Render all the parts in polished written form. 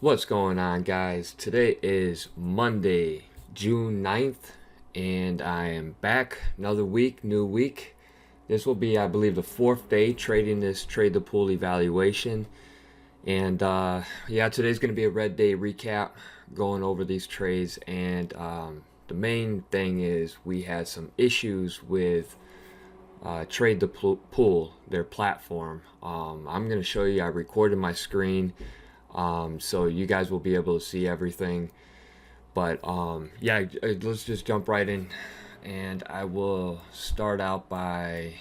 What's going on, guys? Today is Monday, June 9th, and I am back. Another week, new week. This will be, I believe, the fourth day trading this trade the pool evaluation. And yeah, today's going to be a red day recap, going over these trades. And the main thing is we had some issues with trade the pool, their platform. I'm going to show you, I recorded my screen. So you guys will be able to see everything. But yeah, let's just jump right in. And I will start out by,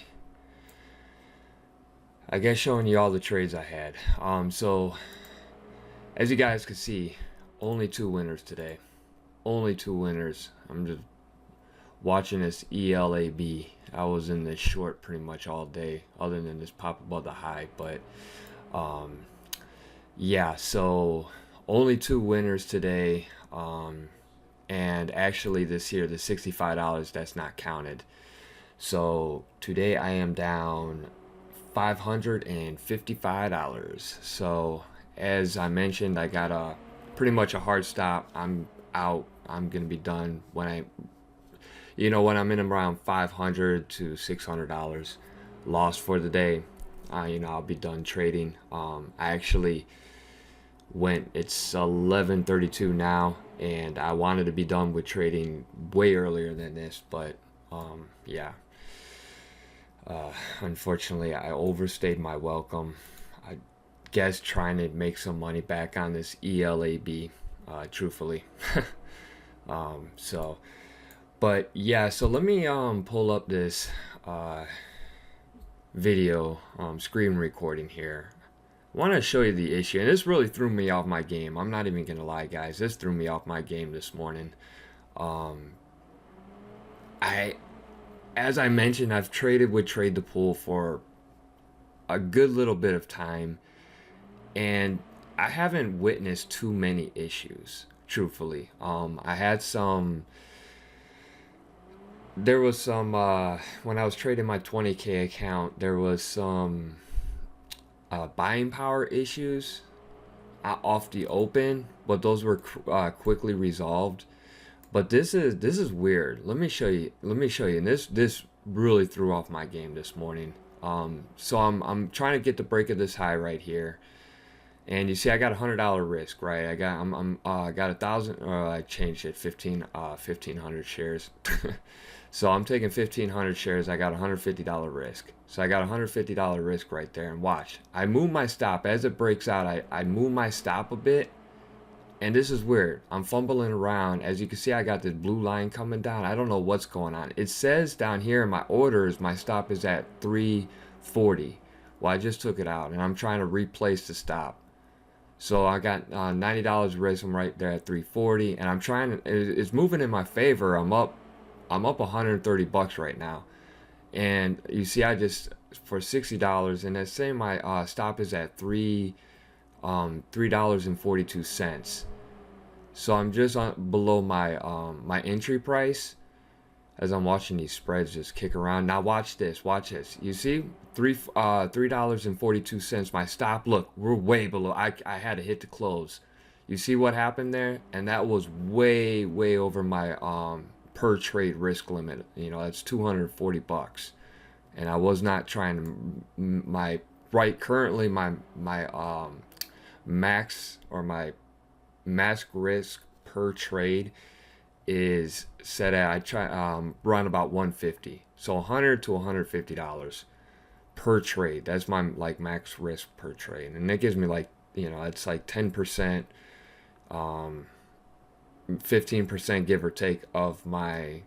I guess, showing you all the trades I had. So as you guys can see, only two winners today. Only two winners. I'm just watching this ELAB. I was in this short pretty much all day, other than this pop above the high. But um, yeah, so only two winners today. And actually this here, the $65, that's not counted. So today I am down $555. So as I mentioned, I got a pretty much a hard stop. I'm out. I'm gonna be done when when I'm in around $500 to $600 lost for the day. I'll be done trading. I actually went, it's 11:32 now, and I wanted to be done with trading way earlier than this, but yeah, unfortunately I overstayed my welcome. I guess trying to make some money back on this ELAB, truthfully. So but yeah, so let me pull up this video screen recording here. I want to show you the issue, and this really threw me off my game. I'm not even gonna lie, guys, this threw me off my game this morning. I As I mentioned, I've traded with Trade the Pool for a good little bit of time, and I haven't witnessed too many issues, truthfully. I had some there was some when I was trading my 20K account, there was some buying power issues off the open, but those were quickly resolved. But this is weird. Let me show you. And this really threw off my game this morning. So I'm trying to get the break of this high right here, and you see I got $100 risk, right? I got 1,000. I changed it, 1,500 shares. So I'm taking 1,500 shares. I got $150 risk. So I got $150 risk right there. And watch, I move my stop as it breaks out. I move my stop a bit, and this is weird. I'm fumbling around. As you can see, I got this blue line coming down. I don't know what's going on. It says down here in my orders, my stop is at 340. Well, I just took it out, and I'm trying to replace the stop. So I got $90 risk. I'm right there at 340, and I'm trying to. It's moving in my favor. I'm up 130 bucks right now, and you see I just for $60, and that's saying my stop is at $3.42. So I'm just below my my entry price as I'm watching these spreads just kick around. Now watch this, you see $3.42 my stop. Look, we're way below. I had to hit the close. You see what happened there? And that was way over my per trade risk limit. That's 240 bucks, and I was not trying to currently my max, or my max risk per trade is set at, I try run about 150, so $100 to $150 per trade. That's my max risk per trade, and that gives me it's like 10%, 15% give or take of my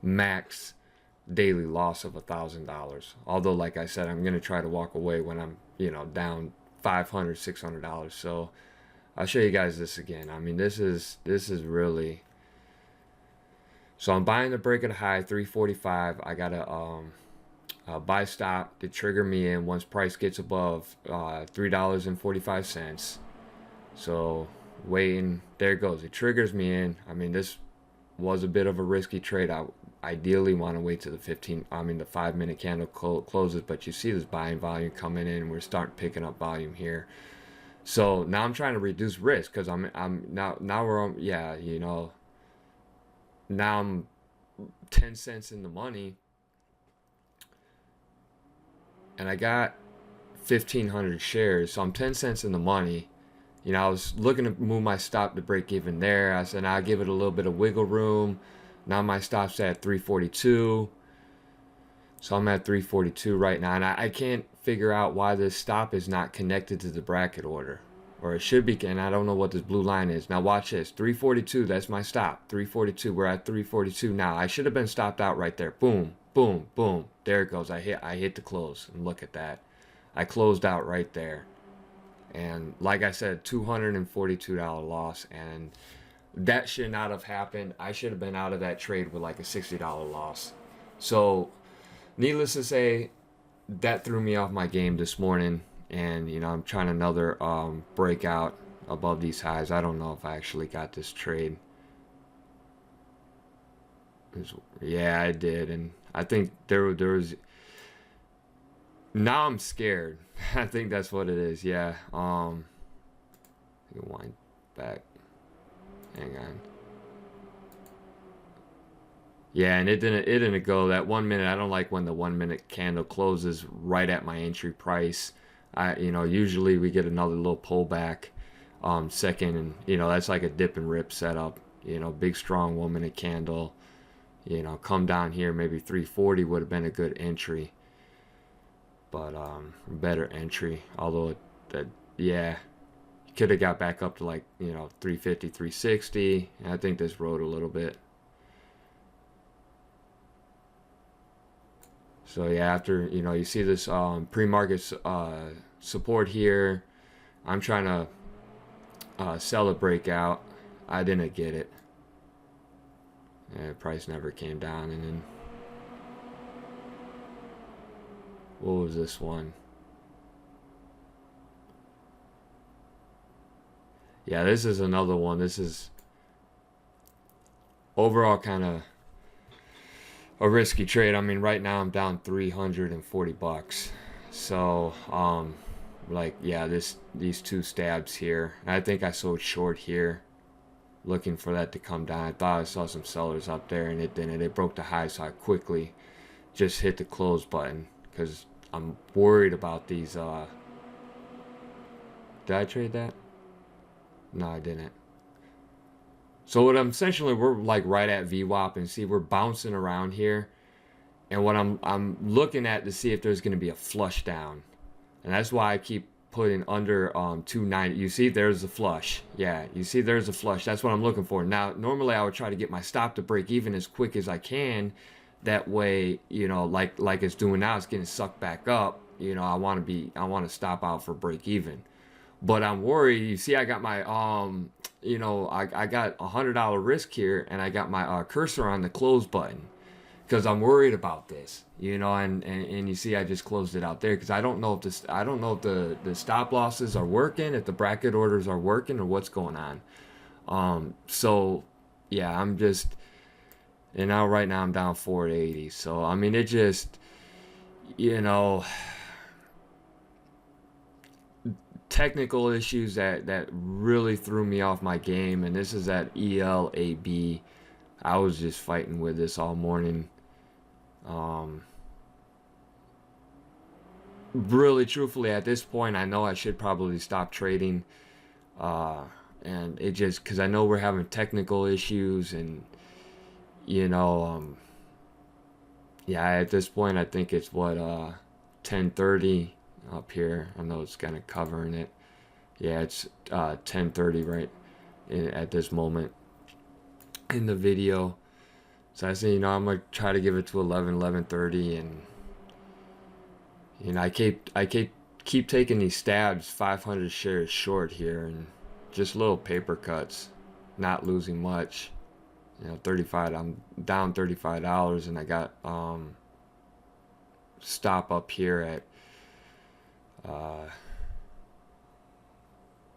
max daily loss of $1,000. Although, like I said, I'm gonna try to walk away when I'm down $500, $600. So I'll show you guys this again. I mean, this is really. So I'm buying the break at a high 345. I got a buy stop to trigger me in once price gets above $3.45. So waiting, there it goes. It triggers me in. I mean, this was a bit of a risky trade. I ideally want to wait to the 5-minute candle closes, but you see this buying volume coming in. We're starting picking up volume here. So now I'm trying to reduce risk because I'm now we're on, yeah, you know, now I'm 10 cents in the money, and I got 1,500 shares, so I'm 10 cents in the money. You know, I was looking to move my stop to break even there. I said I'll give it a little bit of wiggle room. Now my stop's at 342. So I'm at 342 right now, and I can't figure out why this stop is not connected to the bracket order. Or it should be, and I don't know what this blue line is. Now watch this, 342, that's my stop. 342, we're at 342 now. I should have been stopped out right there. Boom, boom, boom. There it goes. I hit the close, and look at that. I closed out right there. And like I said, $242 loss, and that should not have happened. I should have been out of that trade with like a $60 loss. So needless to say, that threw me off my game this morning, and you know I'm trying another breakout above these highs. I don't know if I actually got this trade. Yeah, I did, and I think there was. Now I'm scared. I think that's what it is. Yeah. Wind back. Hang on. Yeah, and it didn't go that 1 minute. I don't like when the 1 minute candle closes right at my entry price. Usually we get another little pullback second, and that's like a dip and rip setup. Big strong 1 minute candle. Come down here, maybe 340 would have been a good entry. But better entry, although yeah, could have got back up to like 350, 360. And I think this rode a little bit. So yeah, after you see this pre-market support here, I'm trying to sell a breakout. I didn't get it. And price never came down. And then what was this one? Yeah, this is another one. This is overall kind of a risky trade. I mean, right now I'm down $340. So, like, yeah, these two stabs here. I think I sold short here, looking for that to come down. I thought I saw some sellers up there, and it didn't. It broke the high, so I quickly just hit the close button because I'm worried about these. Did I trade that? No, I didn't. So what I'm essentially, we're like right at VWAP, and see we're bouncing around here, and what I'm looking at to see if there's going to be a flush down, and that's why I keep putting under 290. You see there's a flush. Yeah, you see there's a flush. That's what I'm looking for. Now normally I would try to get my stop to break even as quick as I can. That way, like it's doing now, it's getting sucked back up. I want to stop out for break even. But I'm worried. You see, I got my I got $100 risk here, and I got my cursor on the close button because I'm worried about this. And you see, I just closed it out there because I don't know if the stop losses are working, if the bracket orders are working, or what's going on. So yeah, I'm just, and now right now I'm down 480. So I mean, it just, technical issues that really threw me off my game, and this is that ELAB. I was just fighting with this all morning. Really, truthfully, at this point, I know I should probably stop trading, and it just because I know we're having technical issues, and yeah, at this point, I think it's what 10:30. Up here, I know it's kind of covering it. Yeah, it's 10:30 right at this moment in the video. So I say, I'm gonna try to give it to 11:30, and I keep taking these stabs, 500 shares short here, and just little paper cuts, not losing much. 35. I'm down $35, and I got stop up here at.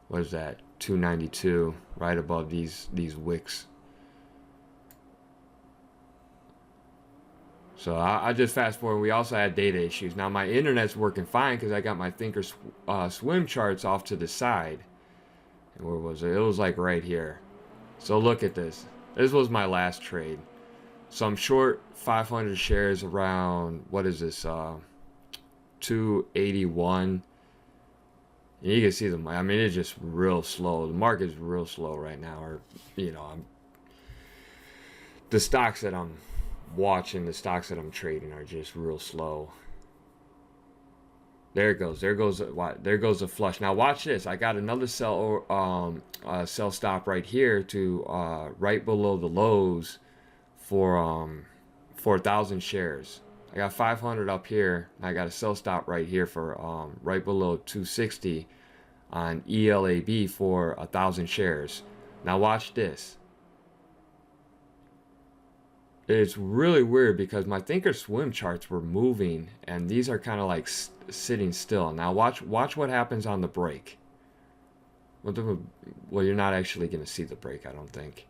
What is that? 292, right above these wicks. So I just fast forward. We also had data issues. Now my internet's working fine because I got my Swim charts off to the side. And where was it? It was like right here. So look at this. This was my last trade. So I'm short 500 shares around, what is this? 281. And you can see them. I mean, it's just real slow. The market's real slow right now. Or, the stocks that I'm watching, the stocks that I'm trading are just real slow. There it goes. There goes the flush. Now watch this. I got another sell stop right here to right below the lows for 1,000 shares. I got 500 up here. I got a sell stop right here for right below 260 on ELAB for 1,000 shares. Now watch this. It's really weird because my Swim charts were moving, and these are kind of like sitting still. Now watch what happens on the break. Well, you're not actually going to see the break, I don't think.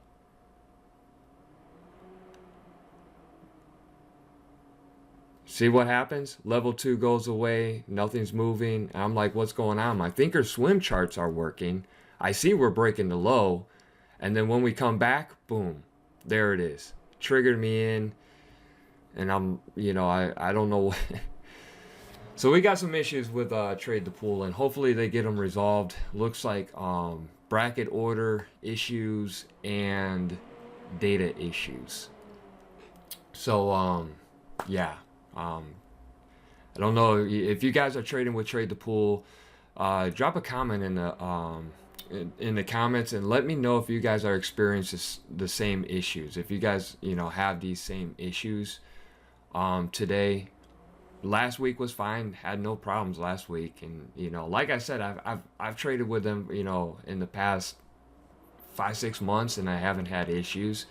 See what happens? Level 2 goes away, nothing's moving. I'm like, what's going on? My Swim charts are working. I see we're breaking the low, and then when we come back, boom, there it is. Triggered me in, and I'm, I don't know. So we got some issues with trade the pool, and hopefully they get them resolved. Looks like bracket order issues and data issues. So yeah, I don't know if you guys are trading with Trade the Pool. Drop a comment in the comments and let me know if you guys are experiencing the same issues. If you guys have these same issues today. Last week was fine, had no problems last week, and like I said, I've traded with them in the past 5-6 months, and I haven't had issues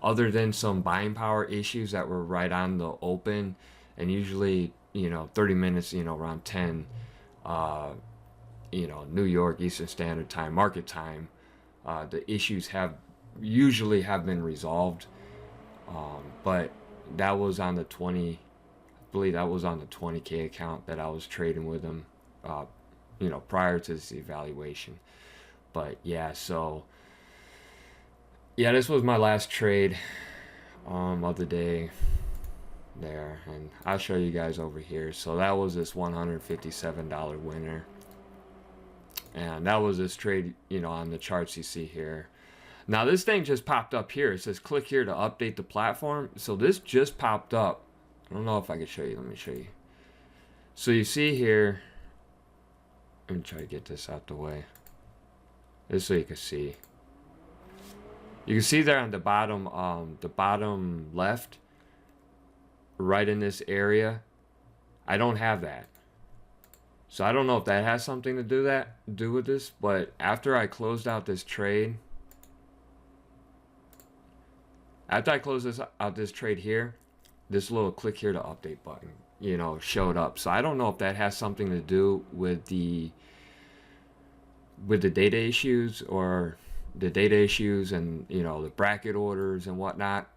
other than some buying power issues that were right on the open, and usually 30 minutes around 10 New York Eastern Standard Time, market time, the issues usually have been resolved. But that was on the 20, I believe that was on the 20K account that I was trading with them, prior to this evaluation. But yeah, so yeah, this was my last trade of the day there, and I'll show you guys over here. So that was this $157 winner. And that was this trade, on the charts you see here. Now this thing just popped up here. It says click here to update the platform. So this just popped up. I don't know if I can show you. Let me show you. So you see here. Let me try to get this out the way. Just so you can see. You can see there on the bottom left, right in this area. I don't have that. So I don't know if that has something to do with this, but after I closed out this trade, this trade here, this little click here to update button, showed up. So I don't know if that has something to do with the data issues and the bracket orders and whatnot.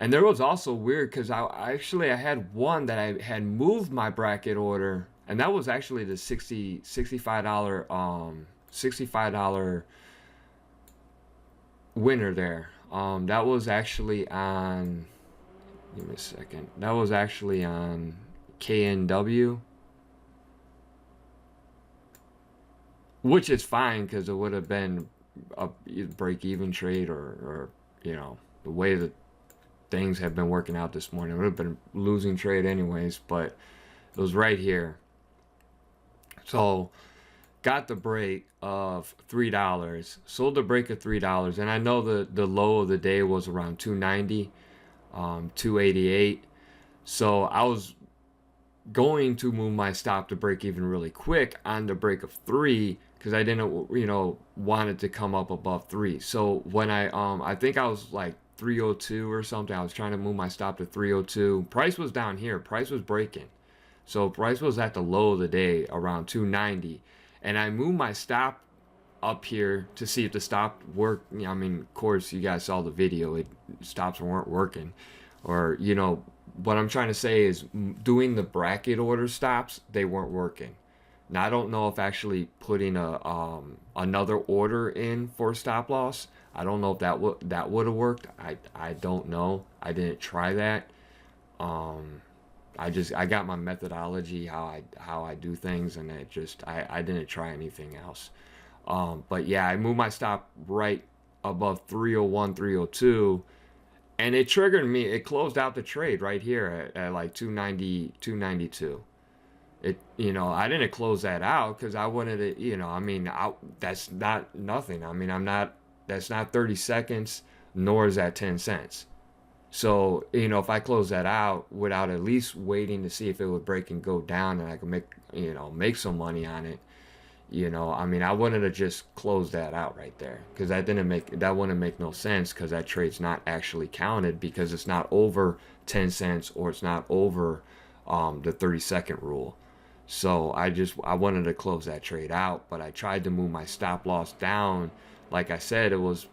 And there was also weird because I had one that I had moved my bracket order. And that was actually the $65 winner there. That was actually on, give me a second. That was actually on KNW, which is fine because it would have been a break-even trade, or the way that things have been working out this morning, it would have been a losing trade anyways. But it was right here. So got the break of $3, sold the break of $3, and I know the low of the day was around 290, 288. So I was going to move my stop to break even really quick on the break of 3 because I didn't want it to come up above 3. So when I think I was like 302 or something, I was trying to move my stop to 302. Price was down here. Price was breaking. So price was at the low of the day around 290, and I moved my stop up here to see if the stop worked. I mean, of course, you guys saw the video. Stops weren't working, or what I'm trying to say is doing the bracket order stops, they weren't working. Now I don't know if actually putting a another order in for stop loss. I don't know if that would have worked. I don't know. I didn't try that. Um, I got my methodology how I do things, and I didn't try anything else. But yeah, I moved my stop right above 301, 302, and it triggered me. It closed out the trade right here at like 290, 292. I didn't close that out because I wanted it, I mean, that's not nothing. I mean, that's not 30 seconds, nor is that 10 cents. So, if I close that out without at least waiting to see if it would break and go down and I could make some money on it, I mean, I wanted to just close that out right there because that wouldn't make no sense because that trade's not actually counted because it's not over 10 cents or it's not over the 30-second rule. So I wanted to close that trade out, but I tried to move my stop loss down. Like I said, it was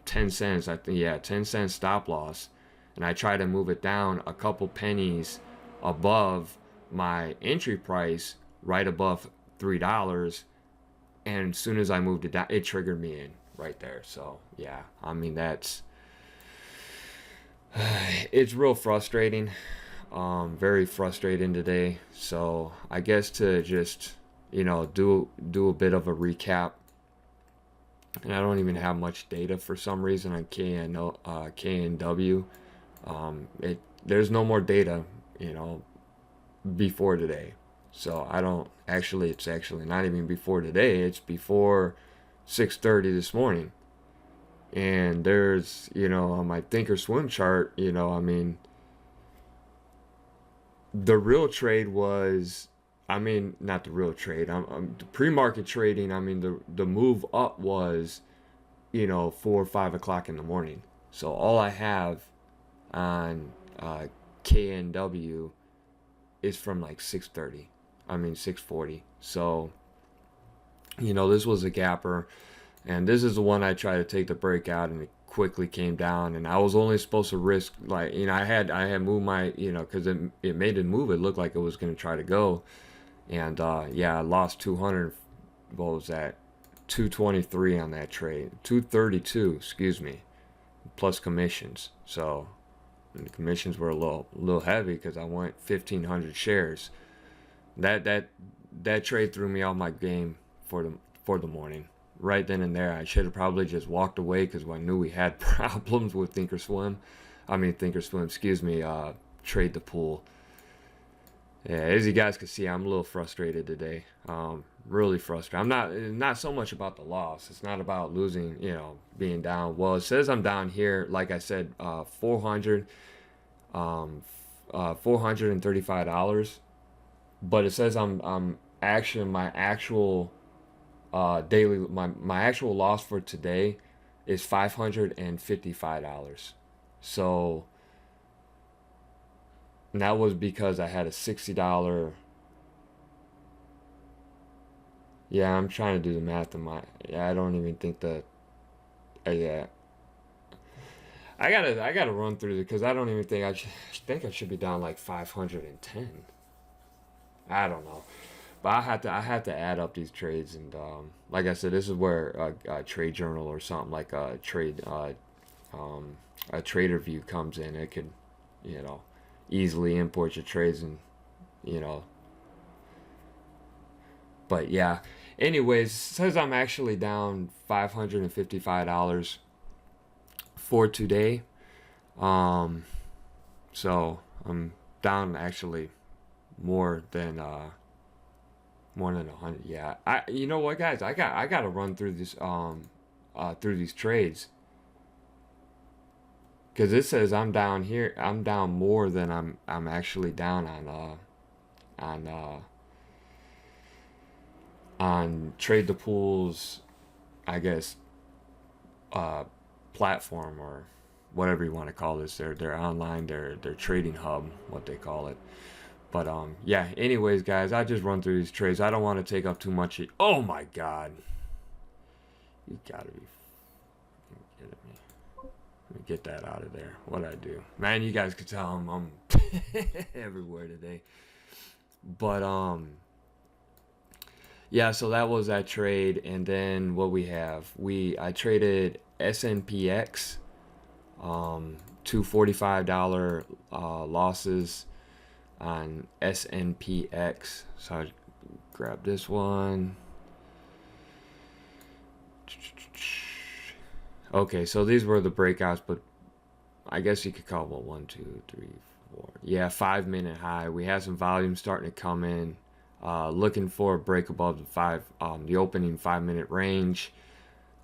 10 cents. I think, yeah, 10 cents stop loss, and I tried to move it down a couple pennies above my entry price, right above $3. And as soon as I moved it down, it triggered me in right there. So yeah, I mean it's real frustrating. Very frustrating today. So I guess to just do a bit of a recap. And I don't even have much data for some reason on KNW. There's no more data, before today. So I don't actually. It's actually not even before today. It's before 6:30 this morning. And there's on my Thinkorswim chart. I mean, the real trade was. I mean, not the real trade. The pre-market trading. I mean, the move up was, 4 or 5 o'clock in the morning. So all I have on KNW is from like 6:30. I mean 6:40. So, this was a gapper, and this is the one I tried to take the breakout, and it quickly came down, and I was only supposed to risk like I had moved my because it made it move. It looked like it was going to try to go. And yeah, I lost 200. What was that? 223 on that trade. 232, excuse me, plus commissions. So the commissions were a little heavy because I went 1,500 shares. That trade threw me off my game for the morning. Right then and there, I should have probably just walked away because I knew we had problems with Thinkorswim. Excuse me. Trade the pool. Yeah, as you guys can see, I'm a little frustrated today. Really frustrated. I'm not so much about the loss. It's not about losing, being down. Well, it says I'm down here, like I said, $435. But it says I'm actually my actual daily my actual loss for today is $555. So. And that was because I had a $60. Yeah, I'm trying to do the math in my. Yeah, I don't even think that. Yeah, I gotta run through it because I don't even think I should be down like 510. I don't know, but I have to add up these trades, and like I said, this is where a trade journal or something like a trader view comes in. It could, easily import your trades, and but yeah, anyways, it says I'm actually down $555 for today. So I'm down actually more than 100. Yeah, you know what, guys, I gotta run through this through these trades. Because it says I'm down here. I'm down more than I'm actually down on Trade the Pool's, I guess, platform or whatever you want to call this. Their online, their trading hub, what they call it. But yeah. Anyways, guys, I just run through these trades. I don't want to take up too much. Oh my God! You gotta be kidding me. Let me get that out of there. What I do, man, you guys could tell I'm everywhere today. But yeah, so that was that trade, and then what we have, I traded SNPX, $245 losses on SNPX. So I grab this one. Okay, so these were the breakouts, but I guess you could call it 1, 2, 3, 4. Yeah, 5-minute high. We had some volume starting to come in. Looking for a break above the opening 5-minute range.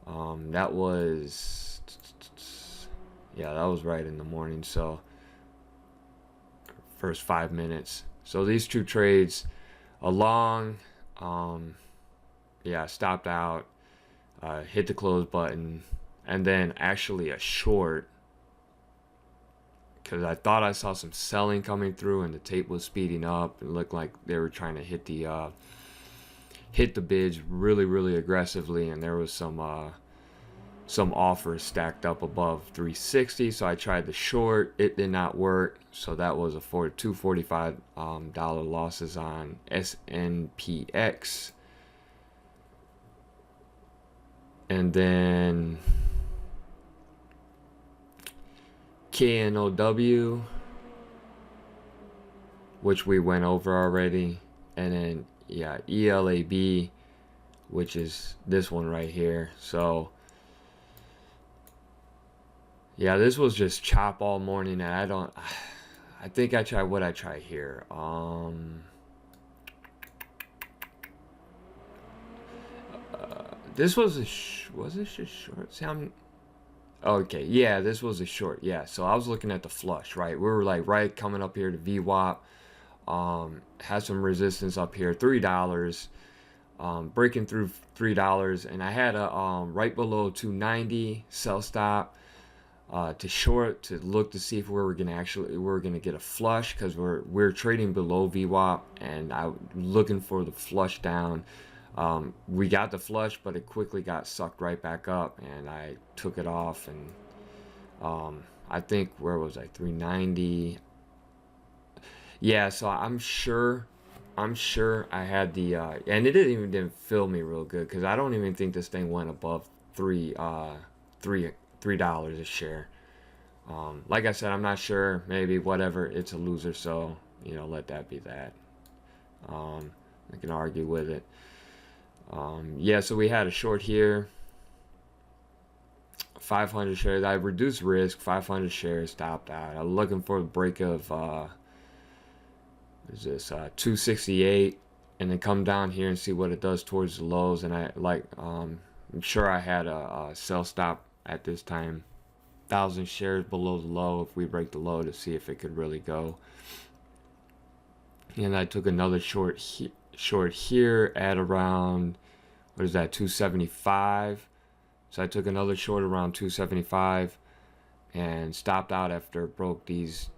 That was, yeah, that was right in the morning. So first 5 minutes. So these two trades, a long, yeah, stopped out, hit the close button, and then actually a short, because I thought I saw some selling coming through and the tape was speeding up. It looked like they were trying to hit the bids really, really aggressively, and there was some offers stacked up above 360. So I tried the short. It did not work. So that was a $245 losses on SNPX. And then KNOW, which we went over already, and then yeah, ELAB, which is this one right here. So yeah, this was just chop all morning, and I think I tried what I tried here. This was was this a short? See, okay, yeah, this was a short. Yeah, so I was looking at the flush, right? We were like right coming up here to VWAP. Had some resistance up here, $3. Breaking through $3, and I had a right below 290 sell stop to short, to look to see if we were gonna get a flush, because we're trading below VWAP, and I'm looking for the flush down. We got the flush, but it quickly got sucked right back up, and I took it off. And I think, where was I, 390? Yeah, so I'm sure I had the and it didn't fill me real good, because I don't even think this thing went above $3 a share. Like I said, I'm not sure. Maybe, whatever, it's a loser, so let that be that. I can argue with it. Yeah, so we had a short here, 500 shares. I reduced risk, 500 shares, stopped out. I'm looking for a break of what is this, 268, and then come down here and see what it does towards the lows. And I'm sure I had a sell stop at this time, 1,000 shares below the low, if we break the low, to see if it could really go. And I took another short here at around, what is that, 275. So I took another short around 275 and stopped out after it broke these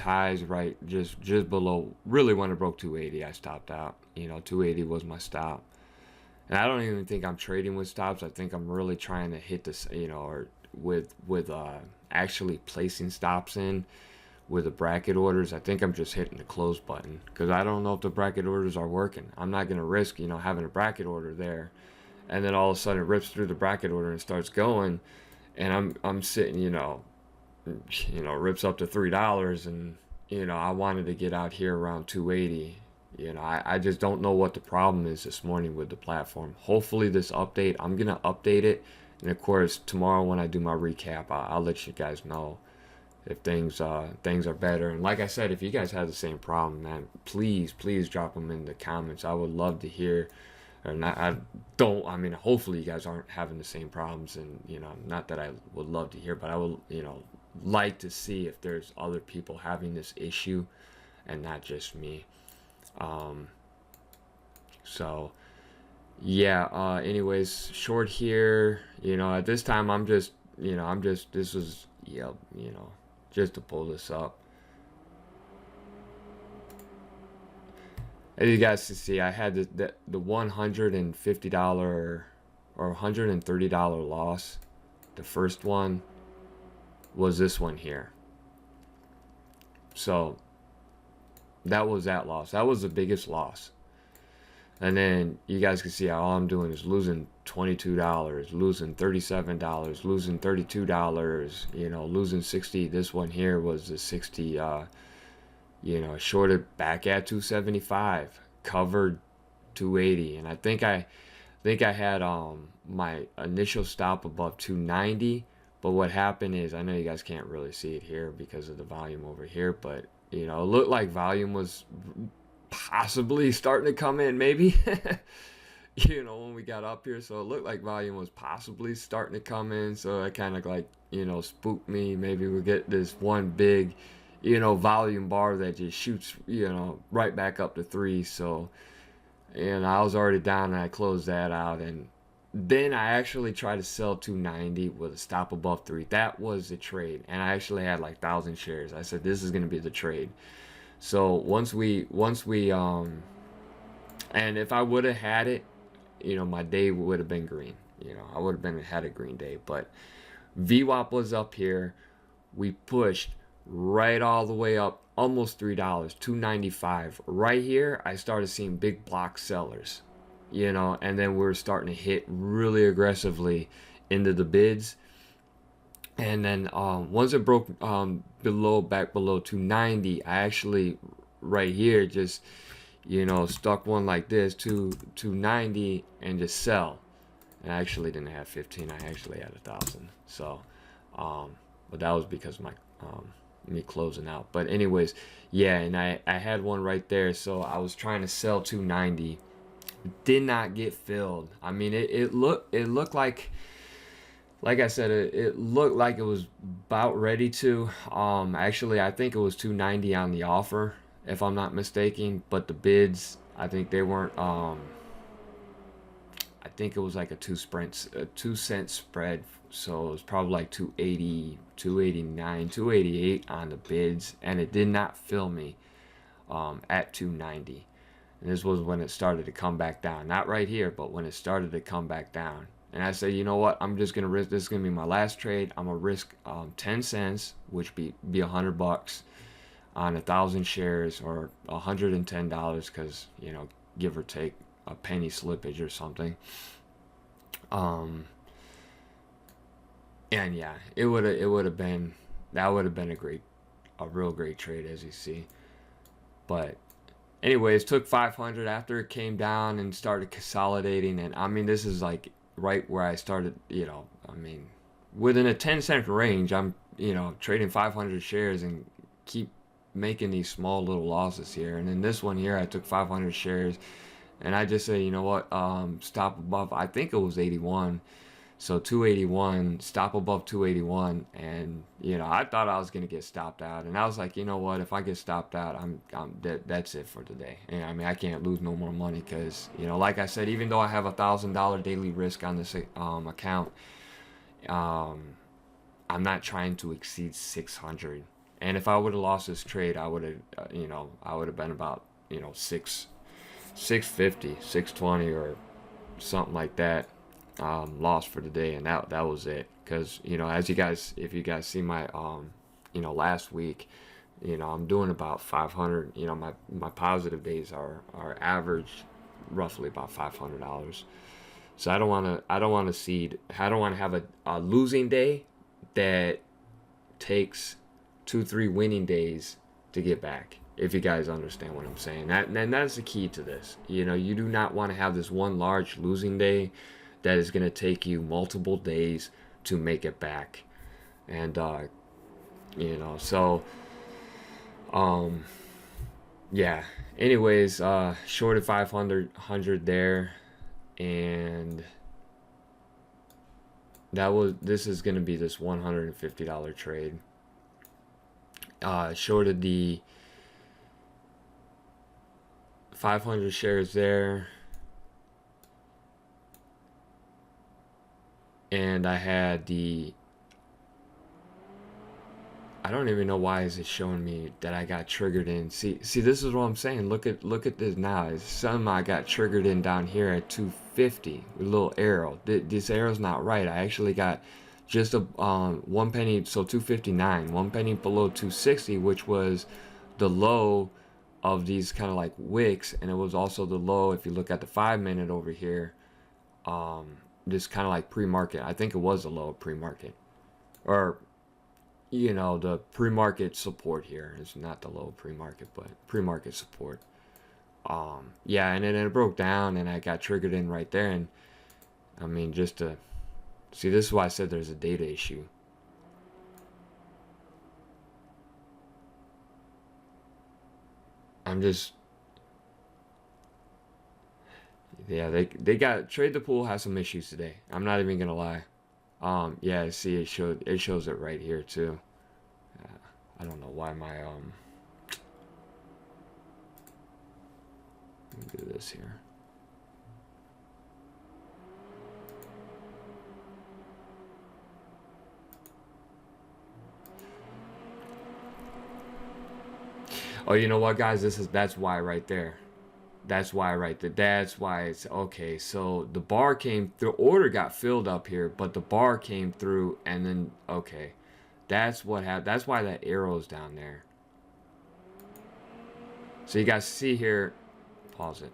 highs, right just below. Really, when it broke 280, I stopped out. 280 was my stop. And I don't even think I'm trading with stops. I think I'm really trying to hit this, or with actually placing stops in with the bracket orders. I think I'm just hitting the close button, because I don't know if the bracket orders are working. I'm not going to risk, having a bracket order there, and then all of a sudden it rips through the bracket order and starts going, and I'm sitting, rips up to $3, and I wanted to get out here around 280. I just don't know what the problem is this morning with the platform. Hopefully this update, I'm gonna update it, and of course tomorrow when I do my recap, I'll let you guys know if things are better. And like I said, if you guys have the same problem, man, please drop them in the comments. I would love to hear. Or not, hopefully you guys aren't having the same problems, and not that I would love to hear, but I would like to see if there's other people having this issue and not just me. So yeah, anyways, short here, at this time I'm just this was, just to pull this up. As you guys can see, I had the $150 or $130 loss, the first one, was this one here. So that was that loss. That was the biggest loss. And then you guys can see how all I'm doing is losing $22, losing $37, losing $32, you know, losing 60. This one here was the 60, you know, shorted back at 275, covered 280. And I think I had my initial stop above 290, but what happened is, I know you guys can't really see it here because of the volume over here, but you know, it looked like volume was possibly starting to come in, maybe. You know, when we got up here, so it looked like volume was possibly starting to come in, so it kind of like, you know, spooked me. Maybe we'll get this one big, you know, volume bar that just shoots, you know, right back up to 3. So, and I was already down and I closed that out, and then I actually tried to sell 290 with a stop above 3. That was the trade, and I actually had like 1,000 shares. I said this is gonna be the trade. So once we and if I would have had it, you know, my day would have been green. You know, I would have had a green day. But VWAP was up here. We pushed right all the way up, almost $3, 295. Right here, I started seeing big block sellers, you know, and then we're starting to hit really aggressively into the bids. And then once it broke back below 290, I actually right here just, you know, stuck one like this to 290 and just sell. And I actually didn't have 15. I actually had 1,000. So, but that was because of my me closing out. But anyways, yeah, and I had one right there. So I was trying to sell 290. Did not get filled. I mean, it looked like I said, it looked like it was about ready to. Actually, I think it was 290 on the offer, if I'm not mistaken. But the bids, I think they weren't. I think it was like a 2-cent spread. So it was probably like 280, 289, 288 on the bids, and it did not fill me at 290. And this was when it started to come back down. Not right here, but when it started to come back down. And I said, you know what? I'm just gonna risk. This is gonna be my last trade. I'm gonna risk 10 cents, which be $100 on 1,000 shares, or $110, because, you know, give or take a penny slippage or something. And yeah, it would have been a real great trade, as you see. But anyways, took 500 after it came down and started consolidating. And I mean, this is like right where I started, you know, I mean, within a 10-cent range, I'm, you know, trading 500 shares and keep making these small little losses here. And then this one here, I took 500 shares and I just say, you know what, stop above, I think it was 81. So 281, stop above 281, and you know, I thought I was gonna get stopped out, and I was like, you know what, if I get stopped out, that's it for today. And I mean, I can't lose no more money, because, you know, like I said, even though I have $1,000 daily risk on this account, I'm not trying to exceed 600. And if I would have lost this trade, I would have, you know, I would have been about, you know, 650, 620, or something like that. Lost for the day, and that was it. Because, you know, as you guys, if you guys see my you know, last week, you know, I'm doing about 500. You know, my positive days are average roughly about $500. So I don't want to have a losing day that takes 2-3 winning days to get back. If you guys understand what I'm saying, and that's the key to this. You know, you do not want to have this one large losing day that is going to take you multiple days to make it back. And you know, so yeah, anyways, shorted 500 there, and this is going to be this $150 trade. Shorted the 500 shares there, and I had I don't even know why is it showing me that I got triggered in. See, this is what I'm saying. Look at this now. It's something I got triggered in down here at 250 with a little arrow. This arrow's not right. I actually got just a 1 penny, so 259, 1 penny below 260, which was the low of these kind of like wicks, and it was also the low if you look at the 5 minute over here. This kind of like pre-market. I think it was the low of pre-market, or the pre-market support here is not the low pre-market, but pre-market support. Yeah, and then it broke down, and I got triggered in right there, and I mean, just to see, this is why I said there's a data issue. I'm just, yeah, they got trade the pool has some issues today. I'm not even gonna lie. Yeah, see, it shows it right here too. I don't know why my let me do this here. Oh, you know what, guys? That's why right there. That's why right there. That's why it's okay. So the bar came, the order got filled up here, but the bar came through, and then okay, that's what happened. That's why that arrow's down there. So you guys see here, pause it.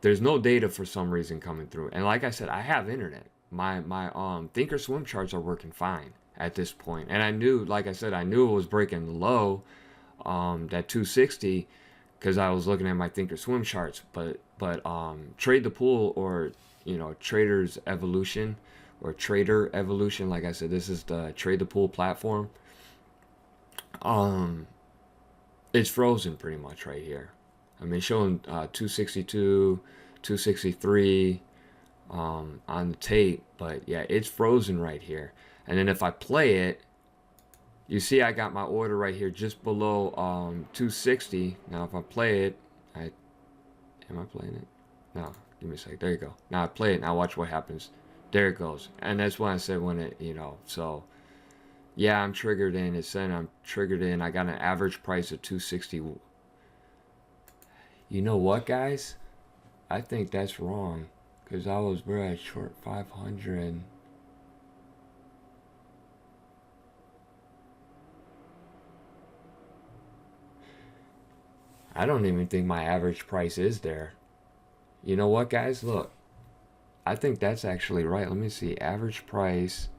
There's no data for some reason coming through, and like I said, I have internet. My Thinkorswim charts are working fine at this point, and I knew, like I said, I knew it was breaking low, that 260, because I was looking at my Thinkorswim charts. But trade the pool, or Traders Evolution, or Trader Evolution. Like I said, this is the trade the pool platform. It's frozen pretty much right here. I mean, showing 262, 263 on the tape, but yeah, it's frozen right here. And then if I play it, you see I got my order right here just below 260. Now if I play it, am I playing it? No, give me a sec. There you go. Now I play it. Now watch what happens. There it goes. And that's why I said when it, so yeah, I'm triggered in. It's saying I'm triggered in. I got an average price of 260. You know what, guys? I think that's wrong, because I was very short 500. I don't even think my average price is there. You know what, guys? Look, I think that's actually right. Let me see, average price.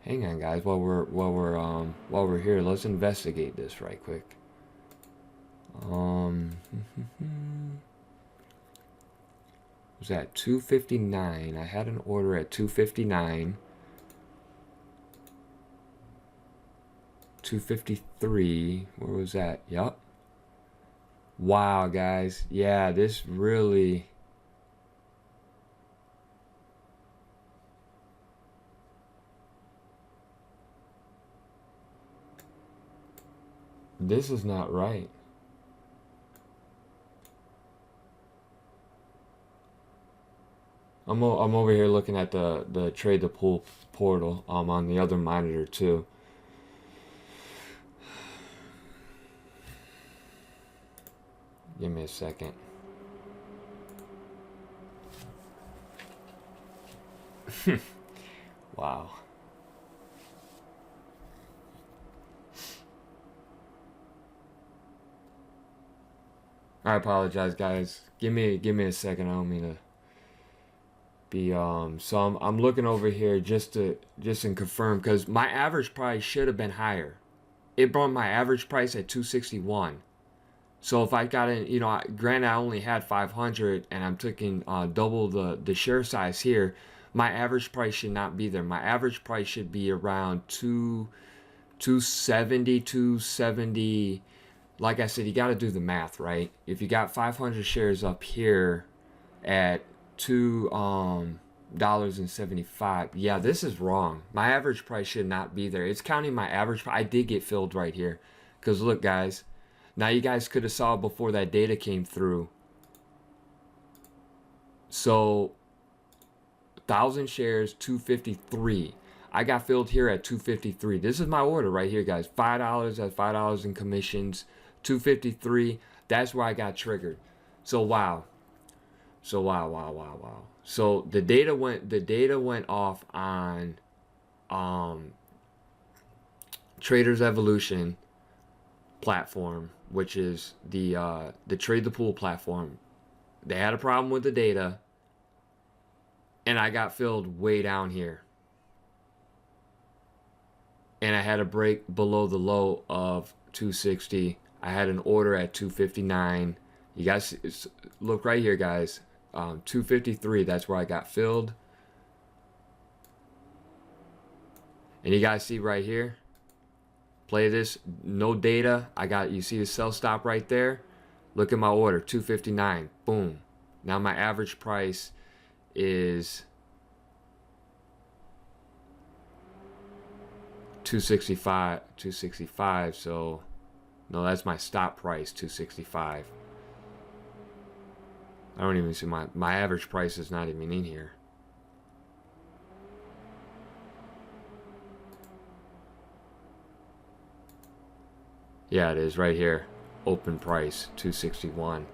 Hang on, guys. While we're here, let's investigate this right quick. Was that 259? I had an order at 259. 253. Where was that? Yup. Wow, guys. Yeah, this really... This is not right. I'm over here looking at the trade the pool portal on the other monitor too. Give me a second. Wow. I apologize, guys. Give me a second. I don't mean to be so I'm looking over here just to confirm, because my average price should have been higher. It brought my average price at 261. So if I got in, granted I only had 500, and I'm taking double the share size here, my average price should not be there. My average price should be around 270, 270. Like I said, you got to do the math, right? If you got 500 shares up here at $2.75, yeah, this is wrong. My average price should not be there. It's counting my average price. I did get filled right here, because look, guys. Now you guys could have saw before that data came through. So 1,000 shares, 253. I got filled here at 253. This is my order right here, guys. $5 at $5 in commissions, 253. That's where I got triggered. So wow. So wow. So the data went off on um, Traders Evolution platform, which is the Trade the Pool platform. They had a problem with the data, and I got filled way down here. And I had a break below the low of 260. I had an order at 259. You guys look right here, guys. 253, that's where I got filled. And you guys see right here, play this, no data. You see the sell stop right there. Look at my order, 259, boom. Now my average price is 265, so no, that's my stop price, 265. I don't even see my average price is not even in here. Yeah, it is right here. Open price 261.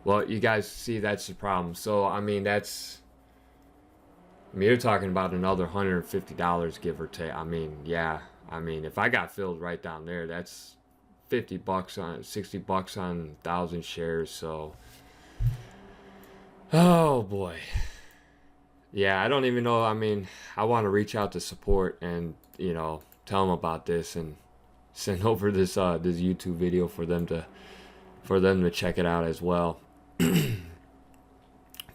Well, you guys see that's the problem. So I mean you're talking about another $150 give or take. I mean, yeah. I mean, if I got filled right down there, that's 50 bucks on 60 bucks on 1,000 shares. So oh boy. Yeah, I don't even know. I mean, I want to reach out to support and, tell them about this and send over this this YouTube video for them to check it out as well.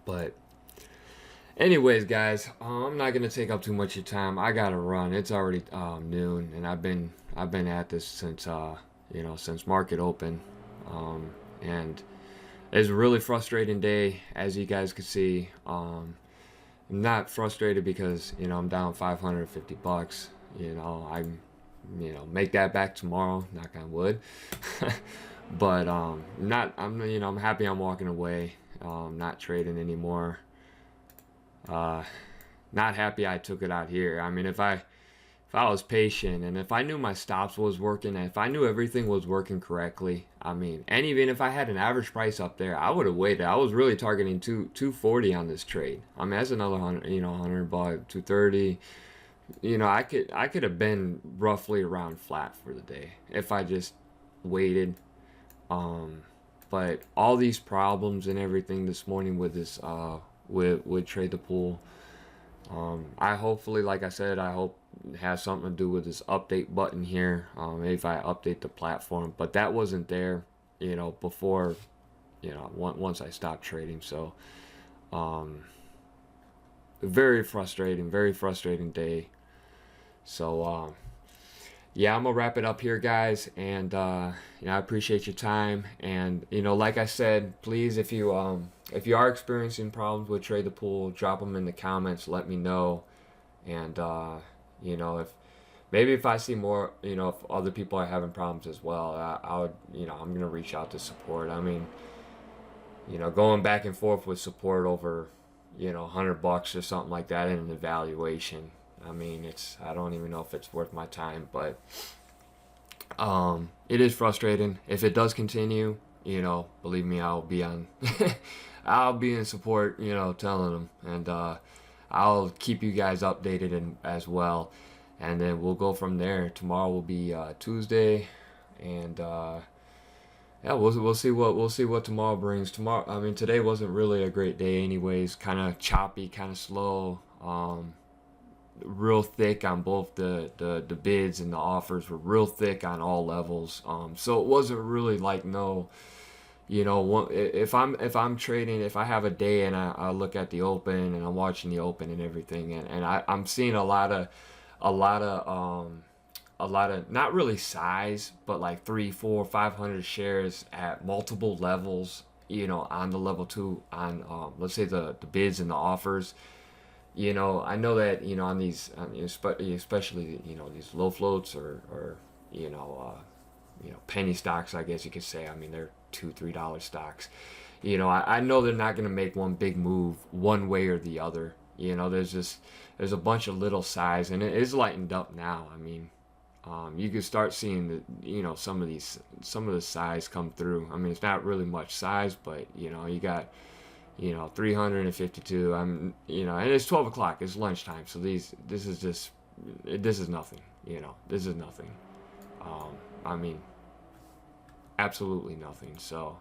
But anyways, guys, I'm not gonna take up too much of your time. I gotta run. It's already noon, and I've been at this since since market open, and it's a really frustrating day, as you guys can see. I'm not frustrated because I'm down 550 bucks. I'm make that back tomorrow, knock on wood. But I'm happy I'm walking away, not trading anymore. Not happy I took it out here. I mean, if I was patient and if I knew my stops was working and if I knew everything was working correctly, I mean, and even if I had an average price up there, I would have waited. I was really targeting 240 on this trade. I mean, that's another 100 bucks, 230. I could have been roughly around flat for the day if I just waited. But all these problems and everything this morning with this with Trade the Pool, I hopefully, like I said, I hope it has something to do with this update button here. Maybe if I update the platform, but that wasn't there, before, once I stopped trading. So, very frustrating day. So, yeah, I'm gonna wrap it up here, guys, and I appreciate your time. And like I said, please, if you are experiencing problems with Trade the Pool, drop them in the comments. Let me know. And if I see more, if other people are having problems as well, I would, I'm gonna reach out to support. I mean, going back and forth with support over, $100 or something like that in an evaluation. I mean, I don't even know if it's worth my time, but it is frustrating. If it does continue, believe me, I'll be on, I'll be in support, telling them, and I'll keep you guys updated as well, and then we'll go from there. Tomorrow will be Tuesday, and yeah, we'll see what tomorrow brings. I mean, today wasn't really a great day, anyways. Kind of choppy, kind of slow. Real thick on both the bids and the offers were real thick on all levels. So it wasn't really like if I'm trading, if I have a day and I look at the open and I'm watching the open and everything, and I'm seeing a lot of not really size, but like 300, 400, 500 shares at multiple levels, on the level 2 on let's say the bids and the offers. I know that on these, especially these low floats or penny stocks, I guess you could say. I mean, they're $2-3 stocks. I know they're not going to make one big move one way or the other. There's a bunch of little size, and it is lightened up now. I mean, you can start seeing some of the size come through. I mean, it's not really much size, but you got 352. And it's 12 o'clock. It's lunchtime. So this is just this is nothing. You know, this is nothing. I mean, absolutely nothing. So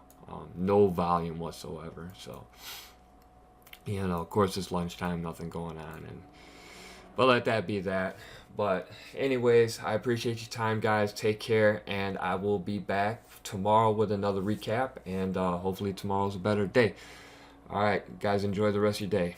no volume whatsoever. So you know, of course it's lunchtime, nothing going on, and but let that be that. But anyways, I appreciate your time, guys. Take care, and I will be back tomorrow with another recap, and hopefully tomorrow's a better day. All right, guys, enjoy the rest of your day.